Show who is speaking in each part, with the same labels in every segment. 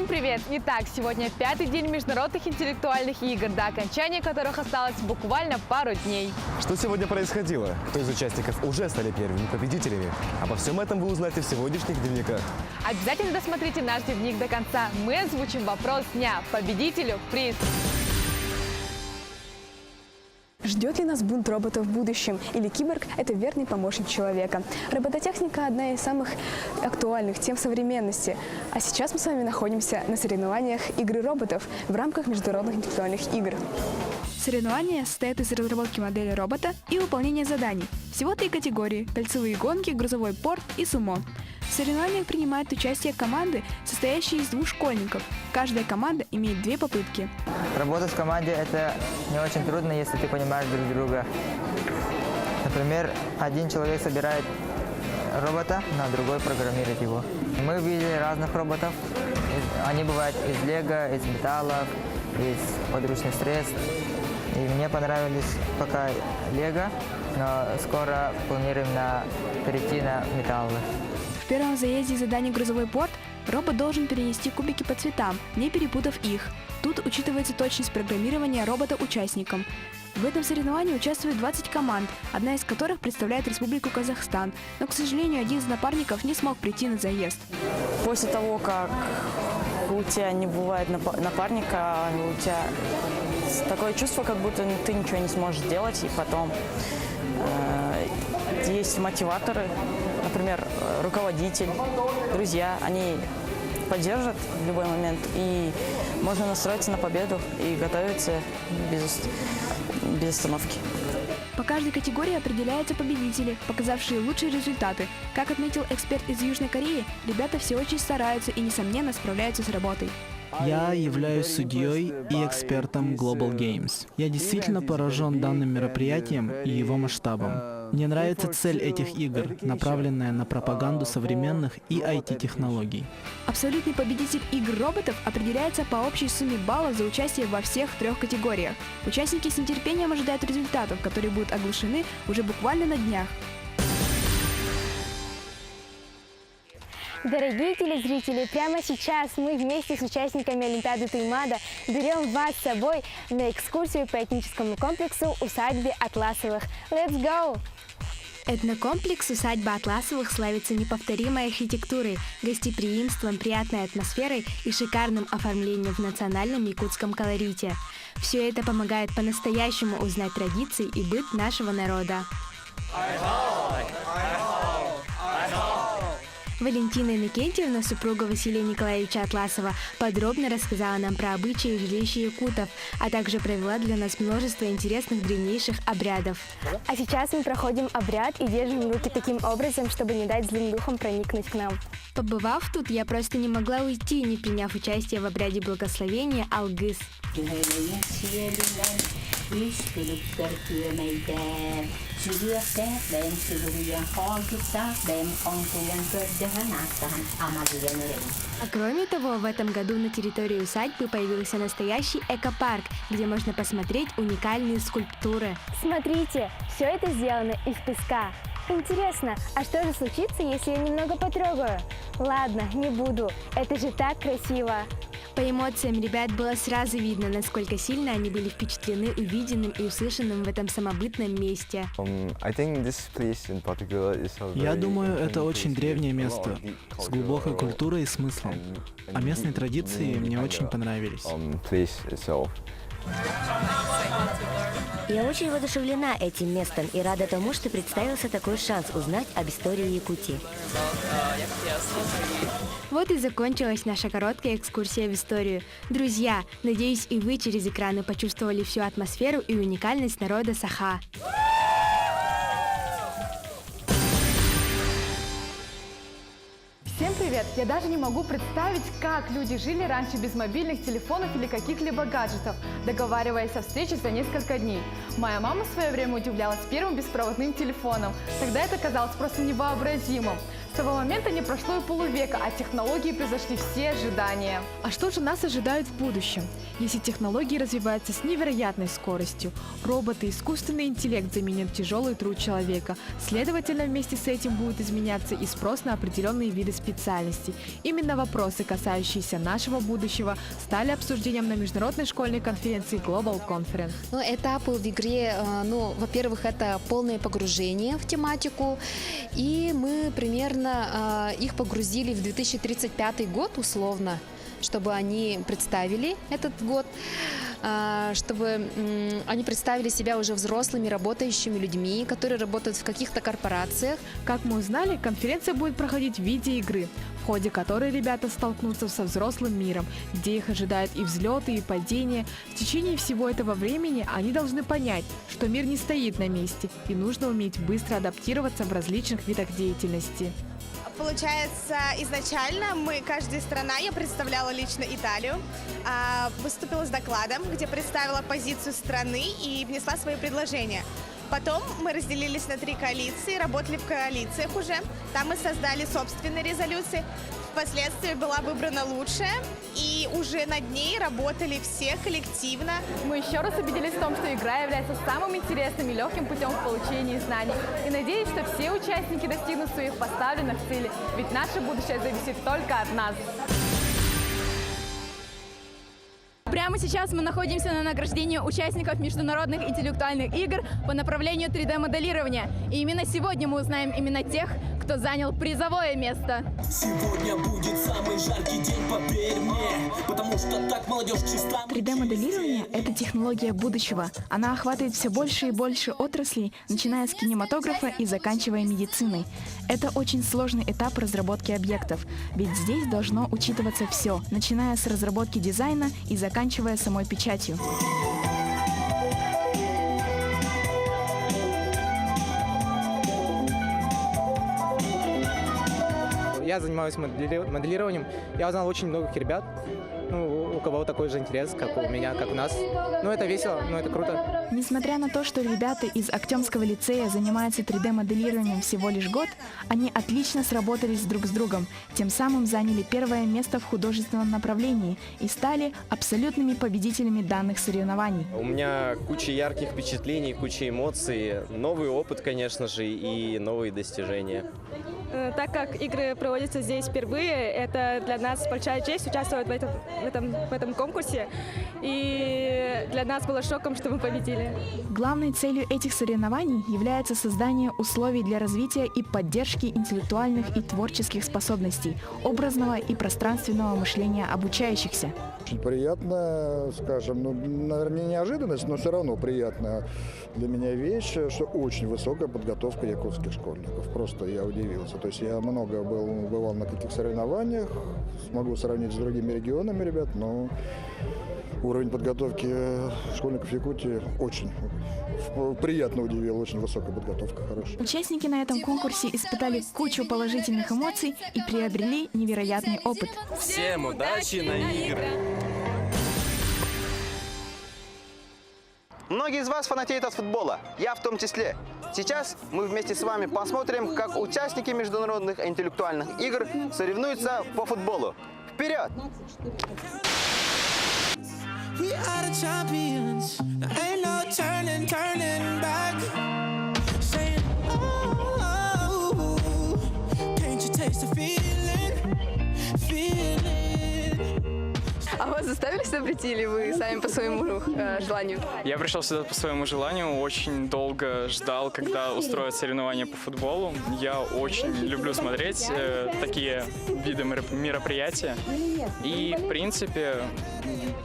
Speaker 1: Всем привет! Итак, сегодня 5-й день международных интеллектуальных игр, до окончания которых осталось буквально пару дней.
Speaker 2: Что сегодня происходило? Кто из участников уже стали первыми победителями? Обо всем этом вы узнаете в сегодняшних дневниках.
Speaker 1: Обязательно досмотрите наш дневник до конца. Мы озвучим вопрос дня. Победителю приз.
Speaker 3: Ждет ли нас бунт роботов в будущем? Или киборг – это верный помощник человека? Робототехника – одна из самых актуальных тем современности. А сейчас мы с вами находимся на соревнованиях игры роботов в рамках международных интеллектуальных игр.
Speaker 4: Соревнования состоят из разработки модели робота и выполнения заданий. Всего 3 категории – кольцевые гонки, грузовой порт и сумо. В соревнованиях принимают участие команды, состоящие из 2 школьников. Каждая команда имеет 2 попытки.
Speaker 5: Работа в команде – это не очень трудно, если ты понимаешь друг друга. Например, один человек собирает робота, а другой программирует его. Мы видели разных роботов. Они бывают из лего, из металлов, из подручных средств. И мне понравились пока лего, но скоро планируем перейти на металлы.
Speaker 4: В первом заезде задания «Грузовой порт» робот должен перенести кубики по цветам, не перепутав их. Тут учитывается точность программирования робота участникам. В этом соревновании участвует 20 команд, одна из которых представляет Республику Казахстан. Но, к сожалению, один из напарников не смог прийти на заезд.
Speaker 6: После того, как у тебя не бывает напарника, у тебя такое чувство, как будто ты ничего не сможешь сделать, и потом есть мотиваторы, например, руководитель, друзья, они поддержат в любой момент, и можно настроиться на победу и готовиться без остановки.
Speaker 4: По каждой категории определяются победители, показавшие лучшие результаты. Как отметил эксперт из Южной Кореи, ребята все очень стараются и, несомненно, справляются с работой.
Speaker 7: Я являюсь судьей и экспертом Global Games. Я действительно поражен данным мероприятием и его масштабом. Мне нравится цель этих игр, направленная на пропаганду современных и IT-технологий.
Speaker 4: Абсолютный победитель игр роботов определяется по общей сумме баллов за участие во всех 3 категориях. Участники с нетерпением ожидают результатов, которые будут оглашены уже буквально на днях.
Speaker 8: Дорогие телезрители, прямо сейчас мы вместе с участниками Олимпиады Туймаада берем вас с собой на экскурсию по этническому комплексу усадьбы Атласовых. Let's go!
Speaker 9: Этнокомплекс «Усадьба Атласовых» славится неповторимой архитектурой, гостеприимством, приятной атмосферой и шикарным оформлением в национальном якутском колорите. Все это помогает по-настоящему узнать традиции и быт нашего народа. Валентина Иннокентьевна, супруга Василия Николаевича Атласова, подробно рассказала нам про обычаи жилища якутов, а также провела для нас множество интересных древнейших обрядов.
Speaker 8: А сейчас мы проходим обряд и держим руки таким образом, чтобы не дать злым духам проникнуть к нам.
Speaker 9: Побывав тут, я просто не могла уйти, не приняв участие в обряде благословения Алгыс. А кроме того, в этом году на территории усадьбы появился настоящий экопарк, где можно посмотреть уникальные скульптуры.
Speaker 8: Смотрите, все это сделано из песка. Интересно, а что же случится, если я немного потрогаю? Ладно, не буду. Это же так красиво.
Speaker 9: По эмоциям ребят было сразу видно, насколько сильно они были впечатлены увиденным и услышанным в этом самобытном месте.
Speaker 7: Я думаю, это очень древнее место, с глубокой культурой и смыслом. А местные традиции мне очень понравились.
Speaker 10: Я очень воодушевлена этим местом и рада тому, что представился такой шанс узнать об истории Якутии.
Speaker 9: Вот и закончилась наша короткая экскурсия в историю. Друзья, надеюсь, и вы через экраны почувствовали всю атмосферу и уникальность народа Саха.
Speaker 1: Всем привет! Я даже не могу представить, как люди жили раньше без мобильных телефонов или каких-либо гаджетов, договариваясь о встрече за несколько дней. Моя мама в свое время удивлялась первым беспроводным телефоном. Тогда это казалось просто невообразимым. С того момента не прошло и полувека, а технологии превзошли все ожидания.
Speaker 4: А что же нас ожидает в будущем? Если технологии развиваются с невероятной скоростью, роботы и искусственный интеллект заменят тяжелый труд человека. Следовательно, вместе с этим будет изменяться и спрос на определенные виды специальностей. Именно вопросы, касающиеся нашего будущего, стали обсуждением на международной школьной конференции Global Conference.
Speaker 11: Этапы в игре, во-первых, это полное погружение в тематику, и мы примерно их погрузили в 2035 год условно, чтобы они представили этот год, чтобы они представили себя уже взрослыми, работающими людьми, которые работают в каких-то корпорациях.
Speaker 4: Как мы узнали, конференция будет проходить в виде игры, в ходе которой ребята столкнутся со взрослым миром, где их ожидают и взлеты, и падения. В течение всего этого времени они должны понять, что мир не стоит на месте, и нужно уметь быстро адаптироваться в различных видах деятельности.
Speaker 12: Получается, изначально каждая страна, я представляла лично Италию, выступила с докладом, где представила позицию страны и внесла свои предложения. Потом мы разделились на 3 коалиции, работали в коалициях уже. Там мы создали собственные резолюции. Впоследствии была выбрана лучшая, и уже над ней работали все коллективно.
Speaker 1: Мы еще раз убедились в том, что игра является самым интересным и легким путем в получении знаний. И надеюсь, что все участники достигнут своих поставленных целей, ведь наше будущее зависит только от нас.
Speaker 13: Прямо сейчас мы находимся на награждении участников международных интеллектуальных игр по направлению 3D-моделирования. И именно сегодня мы узнаем именно тех, кто занял призовое место.
Speaker 14: Сегодня будет самый жаркий день, поверь мне, потому что так молодежь чиста.
Speaker 4: 3D-моделирование – это технология будущего. Она охватывает все больше и больше отраслей, начиная с кинематографа и заканчивая медициной. Это очень сложный этап разработки объектов, ведь здесь должно учитываться все, начиная с разработки дизайна и заканчивая самой печатью.
Speaker 15: Я занимаюсь моделированием. Я узнал очень многих ребят, у кого такой же интерес, как у меня, как у нас. Это весело, это круто.
Speaker 4: Несмотря на то, что ребята из Актемского лицея занимаются 3D-моделированием всего лишь год, они отлично сработались друг с другом, тем самым заняли первое место в художественном направлении и стали абсолютными победителями данных соревнований.
Speaker 16: У меня куча ярких впечатлений, куча эмоций, новый опыт, конечно же, и новые достижения.
Speaker 17: Так как игры проводятся здесь впервые, это для нас большая честь участвовать в этом конкурсе. И для нас было шоком, что мы победили.
Speaker 4: Главной целью этих соревнований является создание условий для развития и поддержки интеллектуальных и творческих способностей, образного и пространственного мышления обучающихся.
Speaker 18: Очень приятно, скажем, наверное, не неожиданность, но все равно приятная для меня вещь, что очень высокая подготовка якутских школьников. Просто я удивился. То есть я много бывал на каких соревнованиях, смогу сравнить с другими регионами, ребят, но уровень подготовки школьников Якутии очень приятно удивил, очень высокая подготовка, хорошая.
Speaker 4: Участники на этом конкурсе испытали кучу положительных эмоций и приобрели невероятный опыт.
Speaker 14: Всем удачи на играх!
Speaker 19: Многие из вас фанатеют от футбола, я в том числе. Сейчас мы вместе с вами посмотрим, как участники международных интеллектуальных игр соревнуются по футболу. Вперед!
Speaker 20: А вас заставили сюда прийти или вы сами по своему желанию?
Speaker 21: Я пришел сюда по своему желанию, очень долго ждал, когда устроят соревнования по футболу. Я очень люблю смотреть такие виды мероприятия. И, в принципе,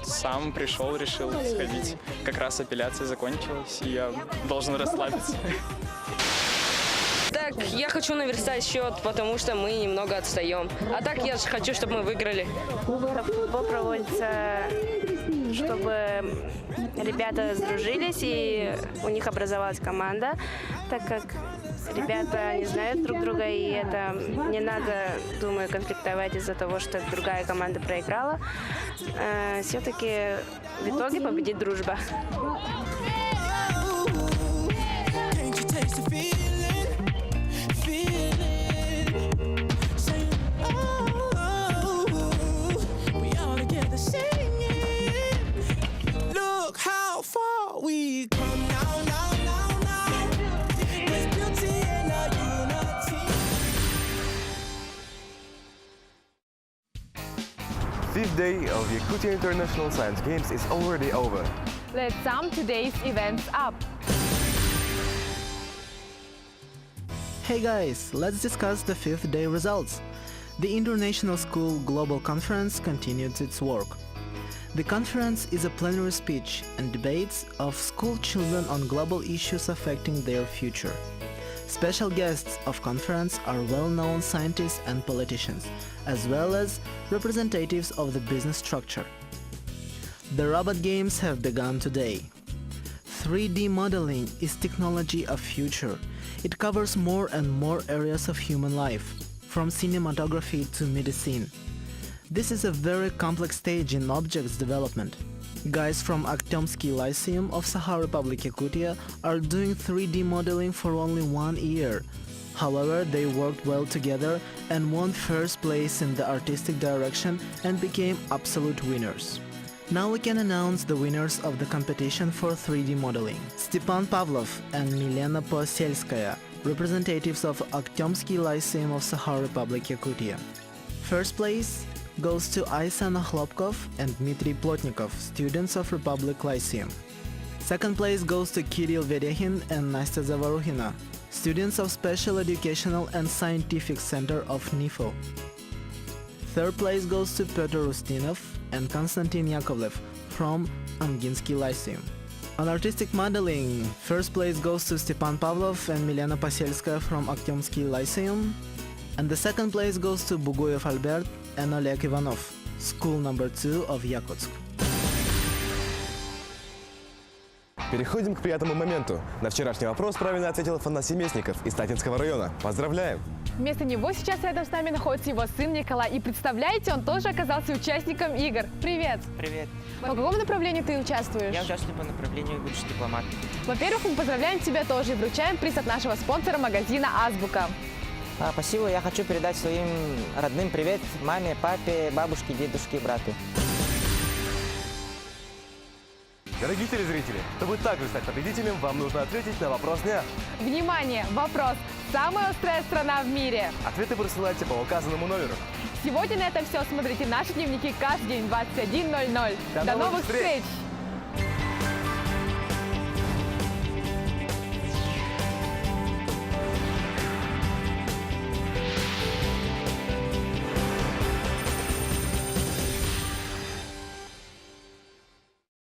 Speaker 21: сам пришел, решил сходить. Как раз апелляция закончилась, и я должен расслабиться.
Speaker 20: Так, я хочу наверстать счет, потому что мы немного отстаем. А так я хочу, чтобы мы выиграли.
Speaker 22: Футбол проводится, чтобы ребята сдружились и у них образовалась команда, так как ребята не знают друг друга, и это не надо, думаю, конфликтовать из-за того, что другая команда проиграла. Все-таки в итоге победит дружба.
Speaker 2: fifth day of the Yakutia International Science Games is already over.
Speaker 1: Let's sum today's events up.
Speaker 7: Hey guys, let's discuss the fifth day results. The International School Global Conference continued its work. The conference is a plenary speech and debates of school children on global issues affecting their future. Special guests of conference are well-known scientists and politicians, as well as representatives of the business structure. The robot games have begun today. 3D modeling is technology of future. It covers more and more areas of human life, from cinematography to medicine. This is a very complex stage in objects development. Guys from Akhtomsky Lyceum of Sakha Republic Yakutia are doing 3D modeling for only 1 year. However, they worked well together and won first place in the artistic direction and became absolute winners. Now we can announce the winners of the competition for 3D modeling. Stepan Pavlov and Milena Poselskaya, representatives of Akhtomsky Lyceum of Sakha Republic Yakutia. First place goes to Aysana Khlopkov and Dmitry Plotnikov, students of Republic Lyceum. Second place goes to Kirill Verekhin and Nastya Zavaruhina, students of Special Educational and Scientific Center of NIFO. Third place goes to Petr Rustinov and Konstantin Yakovlev from Amginsky Lyceum. On artistic modeling, first place goes to Stepan Pavlov and Milena Poselskaya from Akhtomsky Lyceum, and the second place goes to Buguev Albert and Oleg Ivanov, school number 2 of Yakutsk.
Speaker 2: Переходим к приятному моменту. На вчерашний вопрос правильно ответил Афанасий Местников из Татинского района. Поздравляем!
Speaker 1: Вместо него сейчас рядом с нами находится его сын Николай. И представляете, он тоже оказался участником игр. Привет!
Speaker 3: Привет!
Speaker 1: По какому направлению ты участвуешь?
Speaker 3: Я участвую по направлению будущий дипломат.
Speaker 1: Во-первых, мы поздравляем тебя тоже и вручаем приз от нашего спонсора магазина «Азбука».
Speaker 3: Спасибо. Я хочу передать своим родным привет маме, папе, бабушке, дедушке и брату.
Speaker 2: Дорогие телезрители, чтобы также стать победителем, вам нужно ответить на вопрос дня.
Speaker 1: Внимание! Вопрос. Самая острая страна в мире?
Speaker 2: Ответы присылайте по указанному номеру.
Speaker 1: Сегодня на этом все. Смотрите наши дневники каждый день в 21:00. До новых встреч!